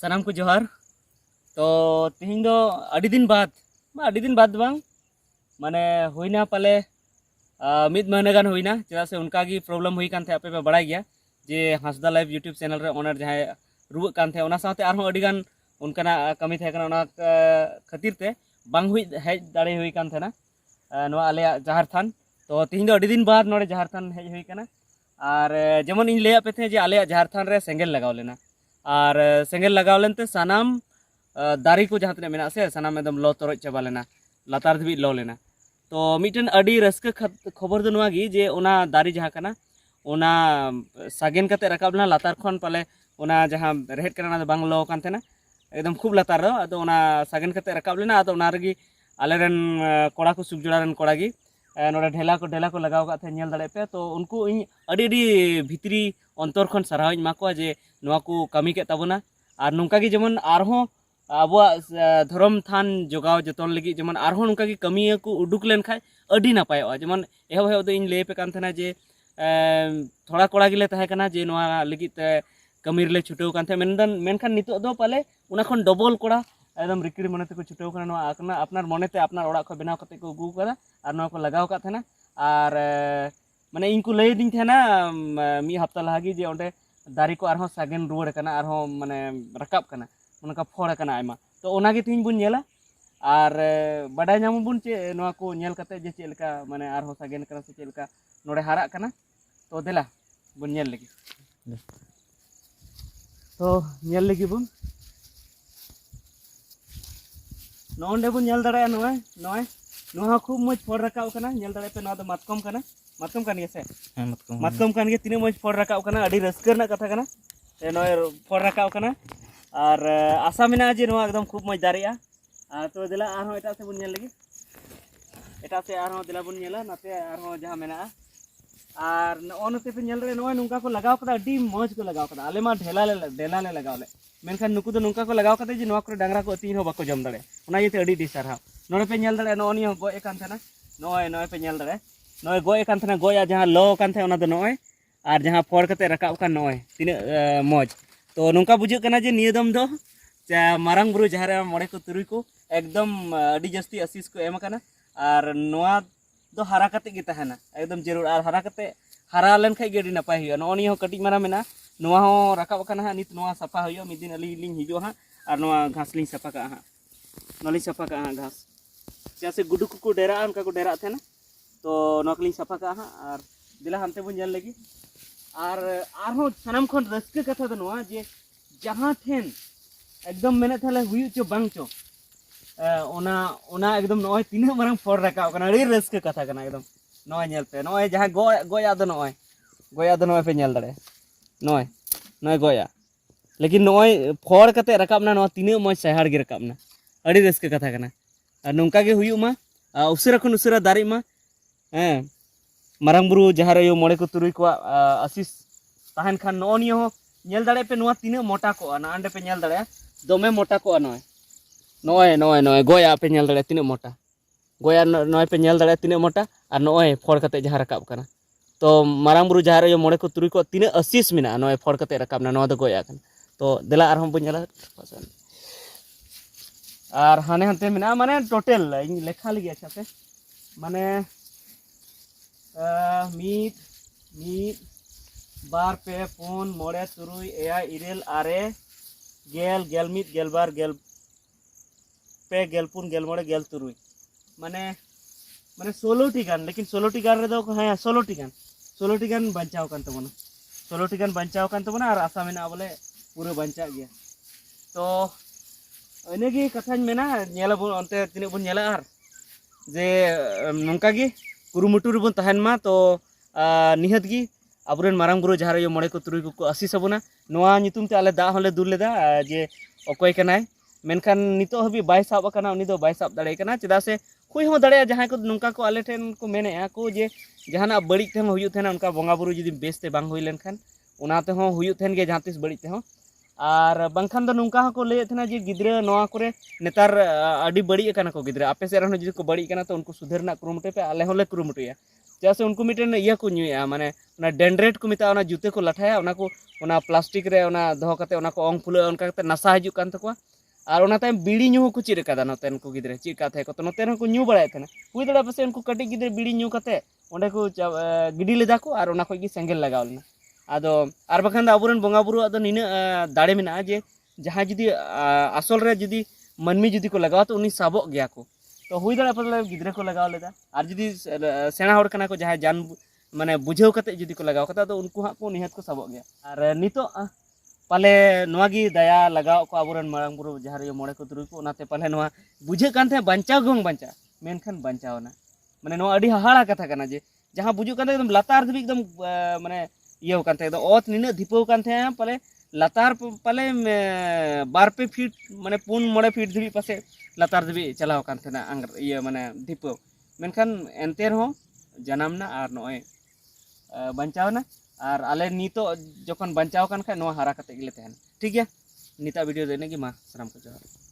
सनाम को जोहार। तो तिहिं दो अड़ी दिन बाद बांग माने होइना पाले मिद महीना गान होइना चेदा से उनका गी प्रॉब्लम हुई कान थे आपे पे बड़ाई गया जे हांसदा लाइव यूट्यूब चैनल रे ओनर जहां रुव कान थे ओना साथे आरहों अड़ी गान उनका कमी थे कना ओना खातिर ते बांग हुई हेज दाड़े हुई कान थे ना नोआ आले जहार थान। तो तिहिं दो अड़ी दिन बाद नोडे जहार थान हेज हुई काना और जेमन इन ले पे थे जे आले जहार थान रे सेंगेल लगाव लेना और सेंगेल लगाव लेनते सनाम दारी को जहाँ तक मेना से सनाम एकदम लो तरज चाबा लेना लातार धाबी लो लेना। तो मिटन अड़ी रस्क खबर दो नोआ गी जे ओना दारी जहाँ कना ओना सागेन कते रकाब लेना लातार खन पाले ओना जहाँ रेहेड कना ना बांग लो कान थेना एकदम खूब लातार रो अदो ओना सागेन कते रकाब लेना अदो ओना रगी आलेरन कोड़ा को सुबजुड़ारन कोड़ा गी नोडे ढेला को लगाव का थे नेल दाड़े पे। तो उनको इन अड़ी भितरी अंतर खन साराव माको जे नोआ को कमी के ताबोना और नुंका गी जेमन आरहों आबुआ धर्म थान जोगाव जतन लगी जेमन आरहों नुंका गी कमी को उडुक लेन खाय अड़ी नापायोआ जेमन एहो दो इन ले पे कान थेना जे थोड़ा कोड़ा गिले तहे कना जे नोआ लगी ते कमी रे छुटेव कान थे मेनखान नितो दो पाले उना खन डबल कोड़ा एकदम रिकड़ी मने ते को छुटेव कना नोआ आकना अपनार मने ते अपनार ओड़ा खो बनाव कते को गु करा और नोआ को लगाव का थेना और माने इनको लय दिन थेना मी हफ्ता लागी जे ओंडे दारी को आरहों सागेन रुवाड़ कना आरहों माने रकाब कना उनका फोड़ कना आयमा। तो ओनागे तिहिं बुन नेला और बाडाय नाम बुन चे नोआ को नेल कते जे चे लेका माने आरहों सागेन कना से चे लेका नोडे हारा कना। तो देला बुन नेल लगी तो नेल लगी बुन नोंडे बुन नेल दाड़े नोय नोय नोहा खूब मज फोड़ रकाब कना नेल दाड़े पे नोआ दो मातकम कना मातकम कान से मातकम कान गे तिने मज फोड़ रकाब कना अड़ी रस्कर ना कथा कना ते नोय फोड़ रकाब कना और आशा मेना जे नोआ एकदम खूब मज दारेया। तो देला आरहों एटा से बुन नेल लगी एटा से आरहों देला बुन नेला नाते आरहों जहां मेना और नोते पे नेल रे नोय नुंका को लगाव कदा अड़ी मज को लगाव कदा आले मा ढेला ले लगाव ले मेनखान नुकु दो नुंका को लगाव कते जे नोआ को डांगरा को अति हो बाको जम दाड़े ओना येते अड़ी दिसारहा नोडे पे नेल दाड़े नोनी हो गोय कान थेना नोय पे नेल दाड़े नोय गोय कान थेना गोया जहां लो कान थे ओना दो नोय और जहां फोड़ कते रकाब का नोय तिने मज। तो नौका बुझे कना जे निये दम दो मारंग बुरु जहां रे मोड़े को तुरुई को एकदम अड़ी जस्ती आशीष को एम कना और नोआ दो हारा कते गे तहना एकदम जरूर और हारा कते हारा लेन खाय गे अड़ी नपाय हुयो नोनी हो कटिज मारा मेना नोआ हो रकाब कना हा नित नोआ सफा हुयो मिद दिन अली लिंग हिजो हा और नोआ घास लिंग सफा का हा नोली सफा का हा घास जैसे गुडू को डेरा उनका को डेरा थे ना तो नोकलिंग सफा का हा और दिला हनते बुन नेल लगी और आरहों सनाम खन रस्के कथा दो नोआ जे जहां ठेन एकदम मेने थाले हुयु चो बांग चो ओना ओना एकदम नोय तिने मारंग फोड़ रकाव कना अड़ी रस्के कथा कना एकदम नोय नेल पे नोय जहां गोया दो नोय पे नेल दाड़े नोय गोया लेकिन नोय फोड़ कते रकाबना नोआ तिने मज सहाड़ गे रकाबना अड़ी रस्के कथा कना और नोंका गे हुयु मा उसरा खन उसरा दारी मा मारंग बुरु जहां रे मोड़े को तुरुई को आशीष तहन खान नोनी हो नेल दाड़े पे नोआ तिने मोटा को ना अंडे पे नेल दाड़े दोमे मोटा को नोय गोया पे नेल दाड़े तिने मोटा गोया नोय पे नेल दाड़े तिने मोटा और नोय फोड़ कते जहां रकाब कना। तो मारंग बुरु जहां रे मोड़े को तुरुई को तिने आशीष मेना नोय फोड़ कते रकाब ना नोआ दो गोया कना। तो देला आरहों बुन नेला और हाने हनते मेना माने टोटल इन लेखा लगी अच्छा से माने मीट बार पे पुन मोड़े तुरुई एया इरेल आरे गेल गेल मीट गेल बार गेल पे गेल पुन गेल मोड़े गेल तुरुई माने 16 टी गान लेकिन 16 टी गान रे दो हाँ 16 टी गान बचाव कान तबोना 16 टी गान बचाव कान तबोना और आशा मेना बोले पूरे बंचा गया। तो इनेगी कथा मेना नेला बुन अंते तिने बुन नेला आर जे नंका गी कुरुमुटु रे बुन तहन मा। तो निहत गी अबुरेन मारंग बुरु जहां रे मोड़े को तुरुई को आशीष अबुना नोआ नितुम ते आले दा होले दुल लेदा जे अकोय कनाय मेनखान नितो हबी बाय साब कना उनी दो बाय साब दाड़े कना चेदा से हुई हो दाड़े जहां को नंका को आले ठेन को मेने को जे जहाना बड़ी थे हुयु थेना उनका बोंगा बुरु जदी बेसते बांग हुई लेनखान उनाते हो हुयु थेन गे जहां तिस बड़ी ते हो और बंखान दो नंका को ले थेना जे गिद्रा नोआ करे नेतार अड़ी बड़ी कना को गिद्रा आपे से रहन जदी को बड़ी कना तो उनको सुधरना कुरुमुटे पे आले होले कुरुमुटुया ᱪᱮᱫᱟᱜ ᱥᱮ ᱩᱱᱠᱩ ᱢᱤᱫᱴᱮᱱ ᱤᱭᱟᱹ ᱠᱚ ᱧᱩᱭᱟ ᱢᱟᱱᱮ ᱚᱱᱟ ᱰᱮᱱᱰᱨᱮᱴ ᱠᱚ ᱢᱮᱛᱟᱜᱼᱟ ᱚᱱᱟ ᱡᱩᱛᱟᱹ ᱠᱚ ᱞᱟᱴᱷᱟᱭᱟ ᱚᱱᱟ ᱠᱚ ᱚᱱᱟ ᱯᱞᱟᱥᱴᱤक ᱨᱮ ᱚᱱᱟ ᱫᱚᱦᱚ ᱠᱟᱛᱮ ᱚᱱᱟ ᱠᱚ ᱚᱝ ᱯᱷᱩᱞᱟᱹᱜᱼᱟ ᱚᱱᱠᱟ ᱠᱟᱛᱮ ᱱᱟᱥᱟ ᱦᱤᱡᱩᱜ ᱠᱟᱱ ᱛᱟᱠᱚᱣᱟ ᱟᱨ ᱚᱱᱟ ᱛᱟᱭᱚᱢ ᱵᱤᱲᱤ ᱧᱩ ᱦᱚᱸᱠᱚ ᱪᱮᱫ ᱟᱠᱟᱫᱟ ᱱᱚᱛᱮᱱ ᱠᱚ ᱜᱤᱫᱽᱨᱟᱹ ᱪᱮᱫ ᱠᱟ ᱛᱟᱦᱮᱸ ᱠᱚ ᱱᱚᱛᱮ ᱨᱮᱦᱚᱸ ᱠᱚ ᱧᱩ ᱵᱟᱲᱟᱭᱮᱫ ᱛᱟᱦᱮᱱᱟ ᱦᱩᱭ ᱫᱟᱲᱮᱭᱟᱜᱼᱟ ᱯᱟᱥᱮ ᱩᱱᱠᱩ ᱠᱟᱹᱴᱤᱡ ᱜᱤᱫᱽᱨᱟᱹ ᱵᱤᱲᱤ ᱧᱩ ᱠᱟᱛᱮ ᱚᱸᱰᱮ ᱠᱚ ᱜᱤᱰᱤ ᱞᱮᱫᱟ ᱠᱚ ᱟᱨ ᱚᱱᱟ ᱠᱷᱚᱡ ᱜᱮ ᱥᱮᱸᱜᱮᱞ ᱞᱟᱜᱟᱣ ᱞᱮᱱᱟ ᱟᱫᱚ ᱟᱨ ᱵᱟᱠᱷᱟᱱ ᱫᱚ ᱟᱵᱚᱨᱮᱱ ᱵᱚᱸᱜᱟ ᱵᱩᱨᱩᱣᱟᱜ ᱫᱚ ᱱᱤᱱᱟᱹᱜ ᱫᱟᱲᱮ ᱢᱮᱱᱟᱜᱼᱟ ᱡᱮ ᱡᱟᱦᱟᱸᱭ ᱡᱩᱫᱤ ᱟᱥᱚᱞ ᱨᱮ ᱡᱩᱫि ᱢᱟᱹᱱᱢᱤ ᱡᱩᱫि ᱠᱚ ᱞᱟᱜᱟᱣᱟ ᱛᱚ ᱩᱱᱤ ᱥᱟᱵᱚᱜ ᱜᱮᱭᱟ ᱠᱚ तो हुई दाड़ा पतला गिद्रे को लगाव लेदा और जुदी सेना हड़ कना को जहां जान माने बुझाव कते जुदी को लगाव कता तो उनको हां को निहत को सबक गया और नितो पाले नोआ गी दया लगाव को आबोरन मांग बुरु जहां रे मोड़े को तुरु को ओनाते पाले नोआ बुझे कान थे बंचाव गंग बंचा मेनखान बंचावना माने नोआ अडी हाहाड़ा कथा कना जे जहां बुझु कान एकदम लतार धबी एकदम माने इयो कान थे ओत निने दीपो कान थे पाले लतार पाले 2-3 फीट माने 4-5 फीट धबी पासे लतार धबी चलाव कान थे ना इयो माने दीपो मेनखान एनते रहो जनामना और नोय बंचावना और आले नितो जखन बंचाव कान खा नोआ हारा कते गिले तहन ठीक है निता वीडियो देने की मा सलाम को जोहार।